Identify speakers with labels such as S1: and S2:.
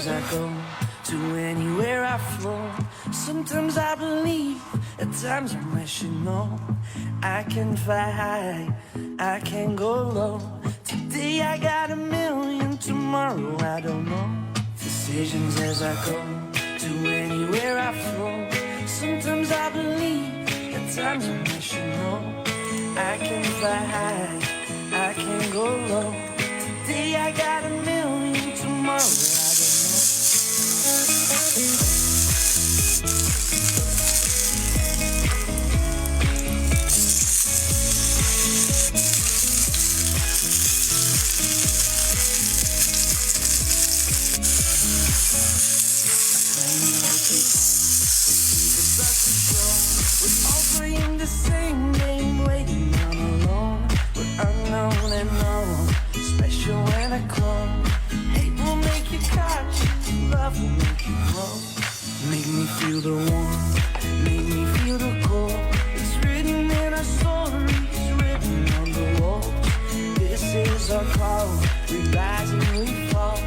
S1: as I go, to anywhere I flow. Sometimes I believe, at times I wish you know. I can fly high, I can go low. Today I got a million, tomorrow I don't know. Decisions as I go, to anywhere I flow. Sometimes I believe, at times I wish you know. I can fly high, I can go low. Today I got a million, tomorrow I don't know. We're all playing the same game, waiting on alone. We're unknown and known, special when I clone. Hate will make you cautious, love will make you grow. Make me feel the warmth, make me feel the cold. It's written in our stories, written on the walls. This is our call, we rise and we fall.